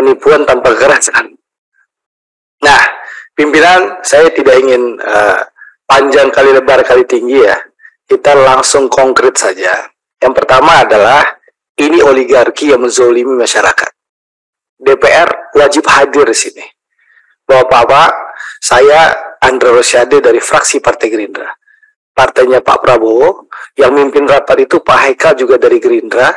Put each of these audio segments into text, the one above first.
penipuan tanpa kekerasan. Nah, pimpinan, saya tidak ingin panjang kali lebar kali tinggi ya. Kita langsung konkret saja. Yang pertama adalah ini oligarki yang menzolimi masyarakat. DPR wajib hadir di sini. Bapak-bapak, saya Andre Rosiade dari fraksi Partai Gerindra. Partainya Pak Prabowo, yang mimpin rapat itu Pak Haikal juga dari Gerindra.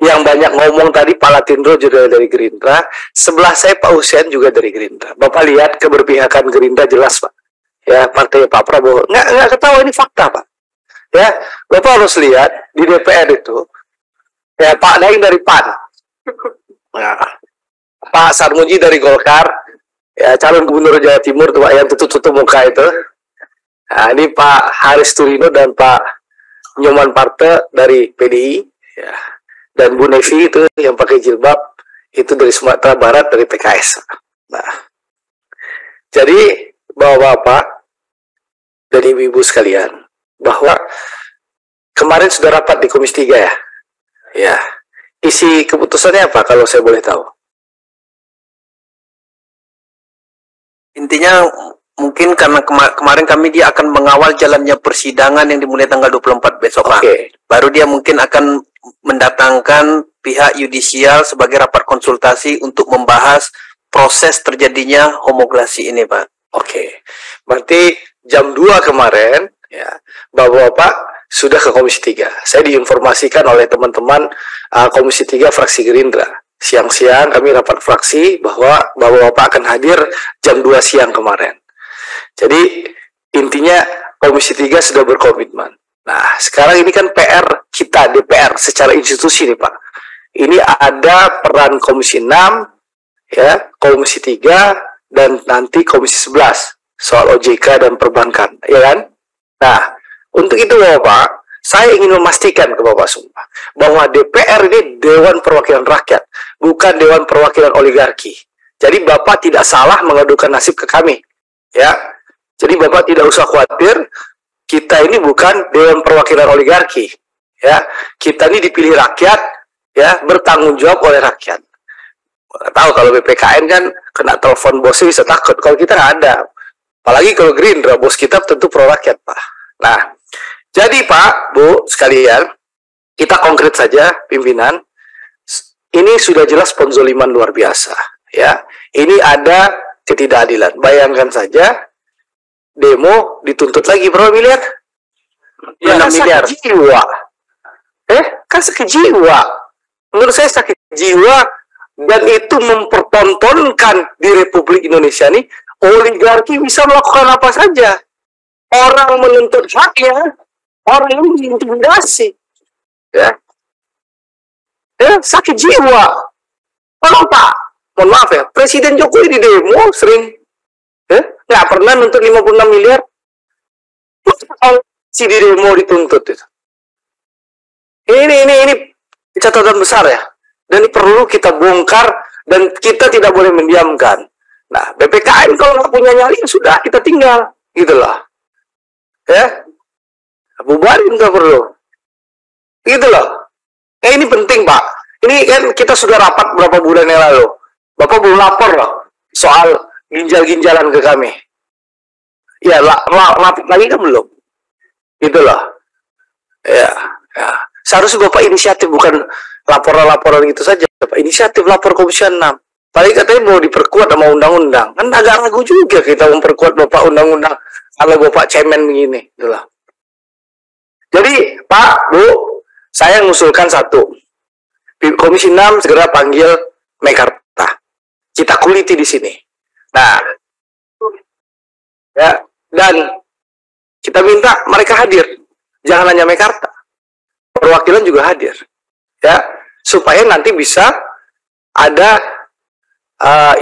Yang banyak ngomong tadi Pak Latindro juga dari Gerindra. Sebelah saya Pak Hussein juga dari Gerindra. Bapak lihat keberpihakan Gerindra jelas Pak. Ya, partai Pak Prabowo. Nggak ketawa, ini fakta Pak. Ya, Bapak harus lihat di DPR itu. Ya, Pak Daeng dari PAN. Nah, Pak Sarmuji dari Golkar. Ya, calon gubernur Jawa Timur tuh Pak, yang tutup-tutup muka itu. Nah, ini Pak Haris Turino dan Pak Nyoman Parte dari PDI. Ya. Dan Bu Nevi itu yang pakai jilbab itu dari Sumatera Barat dari PKS. Nah, jadi bapak-bapak dan ibu-ibu sekalian, bahwa kemarin sudah rapat di Komisi 3 ya. Ya, isi keputusannya apa kalau saya boleh tahu? Intinya mungkin karena kemarin kami dia akan mengawal jalannya persidangan yang dimulai tanggal 24 besok. Oke. Baru dia mungkin akan mendatangkan pihak yudisial sebagai rapat konsultasi untuk membahas proses terjadinya homologasi ini, Pak. Oke. Berarti jam 2 kemarin ya, Bapak-bapak sudah ke Komisi 3. Saya diinformasikan oleh teman-teman Komisi 3 fraksi Gerindra. Siang-siang kami rapat fraksi bahwa Bapak-bapak akan hadir jam 2 siang kemarin. Jadi intinya Komisi 3 sudah berkomitmen. Nah, sekarang ini kan PR kita, DPR, secara institusi nih Pak. Ini ada peran Komisi 6, ya, Komisi 3, dan nanti Komisi 11, soal OJK dan perbankan, ya kan? Nah, untuk itu Bapak, saya ingin memastikan ke Bapak semua, bahwa DPR ini Dewan Perwakilan Rakyat, bukan Dewan Perwakilan Oligarki. Jadi Bapak tidak salah mengadukan nasib ke kami, ya. Jadi Bapak tidak usah khawatir, kita ini bukan Dewan Perwakilan Oligarki, ya. Kita ini dipilih rakyat, ya, bertanggung jawab oleh rakyat. Tahu kalau BPKN kan kena telepon bosnya bisa takut, kalau kita nggak ada. Apalagi kalau Gerindra, bos kita tentu pro rakyat, Pak. Nah, jadi Pak, Bu, sekalian, kita konkret saja, pimpinan. Ini sudah jelas penzoliman luar biasa, ya. Ini ada ketidakadilan. Bayangkan saja, demo dituntut lagi berapa miliar? Ya, 6 miliar. Jiwa. Kan sakit jiwa. Menurut saya sakit jiwa, dan itu mempertontonkan di Republik Indonesia ini, oligarki bisa melakukan apa saja. Orang menuntut haknya, orang ini diintimidasi. Ya. Sakit jiwa. Kalau Pak, mohon maaf ya, Presiden Jokowi di demo sering nggak pernah nuntut 56 miliar. Si di demo dituntut itu. Ini catatan besar ya. Dan ini perlu kita bongkar dan kita tidak boleh mendiamkan. Nah, BPKN kalau nggak punya nyali sudah kita tinggal, gitu loh. Ya, bubarin nggak perlu. Gitu loh. Ini penting Pak. Ini kan kita sudah rapat berapa bulan yang lalu. Bapak belum lapor loh soal ginjal-ginjalan ke kami. Ya, lapor lagi kan belum. Gitu loh. Ya. Seharusnya Bapak inisiatif, bukan laporan-laporan gitu saja. Bapak inisiatif lapor Komisi 6. Paling katanya mau diperkuat sama undang-undang. Kan agak ragu juga kita memperkuat Bapak undang-undang kalau Bapak cemen begini. Gitu loh. Jadi Pak, Bu, saya mengusulkan satu. Komisi 6 segera panggil Mekarta. Kita kuliti di sini. Nah, ya, dan kita minta mereka hadir. Jangan hanya Mekarta. Perwakilan juga hadir. Ya, supaya nanti bisa ada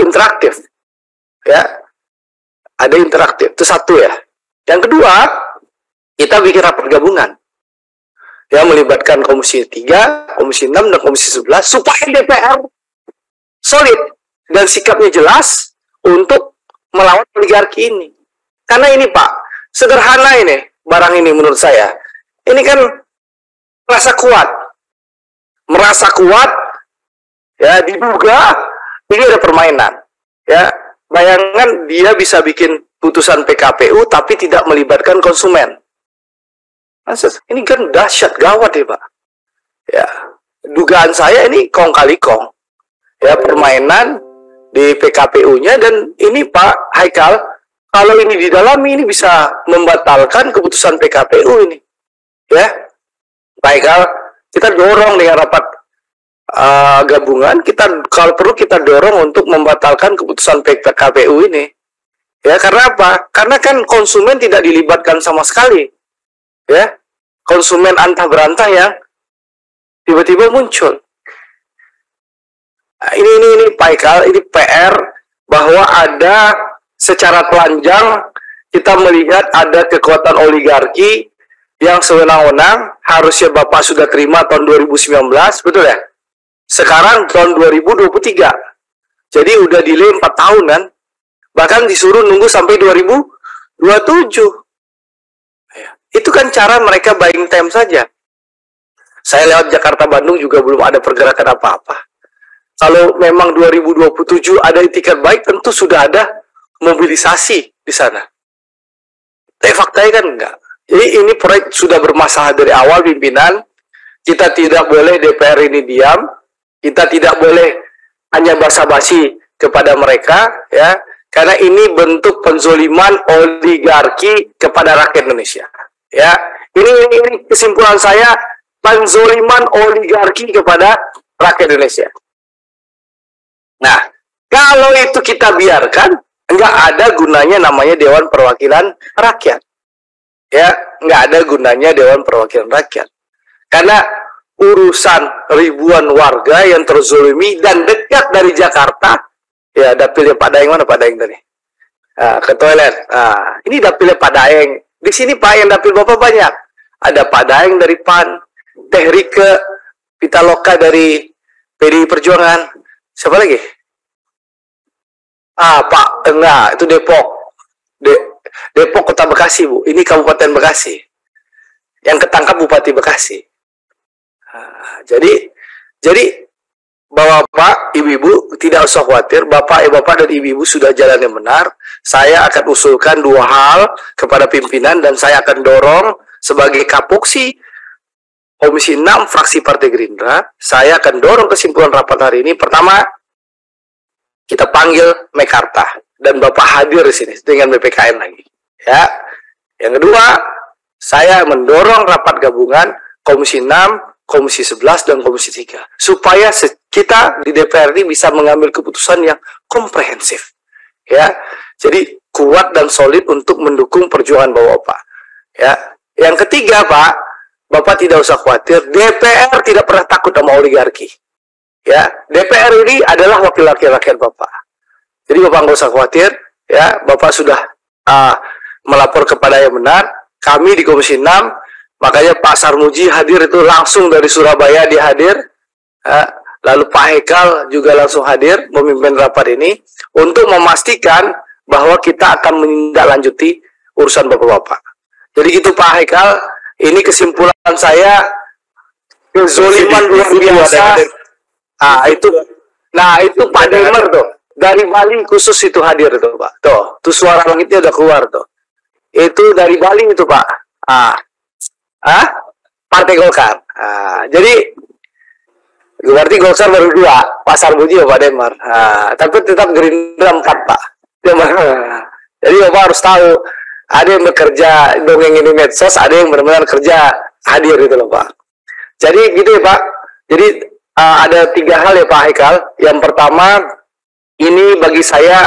interaktif. Ya. Ada interaktif. Itu satu ya. Yang kedua, kita bikin rapat gabungan. Ya, melibatkan Komisi 3, Komisi 6, dan Komisi 11 supaya DPR solid dan sikapnya jelas untuk melawan oligarki ini. Karena ini Pak, sederhana ini barang ini menurut saya. Ini kan merasa kuat, ya, diduga ini ada permainan. Ya, bayangkan dia bisa bikin putusan PKPU tapi tidak melibatkan konsumen. Ini kan dahsyat, gawat ya Pak. Ya, dugaan saya ini kong kali kong. Ya, permainan di PKPU-nya, dan ini Pak Haikal, kalau ini didalami ini bisa membatalkan keputusan PKPU ini. Ya, Pak Haikal, kita dorong dengan rapat gabungan, kita kalau perlu kita dorong untuk membatalkan keputusan PKPU ini. Ya, karena apa? Karena kan konsumen tidak dilibatkan sama sekali. Ya, konsumen antah berantah yang tiba-tiba muncul. Nah, ini Pak Haikal, ini PR bahwa ada secara telanjang kita melihat ada kekuatan oligarki yang sewenang-wenang. Harusnya Bapak sudah terima tahun 2019, betul ya? Sekarang tahun 2023. Jadi udah delay 4 tahun kan? Bahkan disuruh nunggu sampai 2027. Itu kan cara mereka buying time saja. Saya lewat Jakarta Bandung juga belum ada pergerakan apa-apa. Kalau memang 2027 ada itikat baik, tentu sudah ada mobilisasi di sana. Tapi faktanya kan enggak. Jadi ini proyek sudah bermasalah dari awal pimpinan. Kita tidak boleh DPR ini diam. Kita tidak boleh hanya basa-basi kepada mereka, ya. Karena ini bentuk penzoliman oligarki kepada rakyat Indonesia. Ya, ini kesimpulan saya, penzoliman oligarki kepada rakyat Indonesia. Nah, kalau itu kita biarkan, nggak ada gunanya namanya Dewan Perwakilan Rakyat. Ya, nggak ada gunanya Dewan Perwakilan Rakyat. Karena urusan ribuan warga yang terzolimi dan dekat dari Jakarta, ya dapilnya Pak Daeng, mana Pak Daeng tadi? Ke toilet. Ini dapilnya Pak Daeng. Di sini Pak yang dapil Bapak banyak. Ada Pak Daeng dari PAN, Teh Rike Pitaloka dari PDI Perjuangan. Siapa lagi? Pak, enggak, itu Depok. Depok Kota Bekasi, Bu. Ini Kabupaten Bekasi. Yang ketangkap Bupati Bekasi. Jadi Bapak, Ibu-ibu tidak usah khawatir. Bapak dan Ibu-ibu sudah jalan yang benar. Saya akan usulkan 2 hal kepada pimpinan dan saya akan dorong sebagai Kapoksi Komisi 6 fraksi Partai Gerindra. Saya akan dorong kesimpulan rapat hari ini. Pertama, kita panggil Mekarta dan Bapak hadir di sini dengan BPKN lagi. Ya. Yang kedua, saya mendorong rapat gabungan Komisi 6, Komisi 11 dan Komisi 3 supaya kita di DPR ini bisa mengambil keputusan yang komprehensif. Ya. Jadi kuat dan solid untuk mendukung perjuangan Bapak. Ya. Yang ketiga, Pak, Bapak tidak usah khawatir, DPR tidak pernah takut sama oligarki. Ya, DPR ini adalah wakil rakyat Bapak. Jadi Bapak nggak usah khawatir, ya, Bapak sudah melapor kepada yang benar. Kami di Komisi 6, makanya Pak Sarmuji hadir itu langsung dari Surabaya, dia hadir. Lalu Pak Haikal juga langsung hadir memimpin rapat ini untuk memastikan bahwa kita akan menindaklanjuti urusan Bapak-Bapak. Jadi itu Pak Haikal, ini kesimpulan saya, kezoliman luar biasa. Itu Pak Demer tuh, dari Bali khusus itu hadir tuh Pak. Tuh suara langitnya udah keluar tuh. Itu dari Bali itu Pak. Partai Golkar. Jadi berarti Golkar baru 2, Pak Sarmuji ya Pak Demar. Tapi tetap Gerindra 4 Pak. Jadi Bapak harus tahu, ada yang bekerja dongeng ini medsos, ada yang benar-benar kerja hadir gitu loh Pak. Jadi gitu ya Pak. Jadi ada 3 hal ya Pak Haikal. Yang pertama, ini bagi saya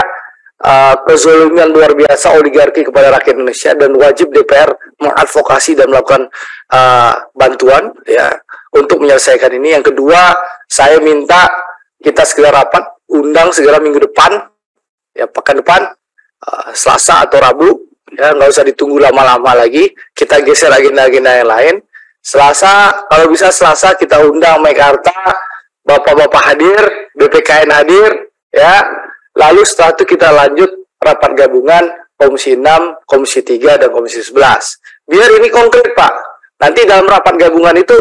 kezaliman luar biasa oligarki kepada rakyat Indonesia dan wajib DPR mengadvokasi dan melakukan bantuan ya untuk menyelesaikan ini. Yang kedua, saya minta kita segera rapat, undang segera minggu depan, ya pekan depan, Selasa atau Rabu, ya nggak usah ditunggu lama-lama lagi. Kita geser agenda-agenda yang lain. Selasa, kalau bisa Selasa kita undang Mekarta, Bapak-bapak hadir, BPKN hadir, ya. Lalu setelah itu kita lanjut rapat gabungan Komisi 6, Komisi 3, dan Komisi 11. Biar ini konkret Pak. Nanti dalam rapat gabungan itu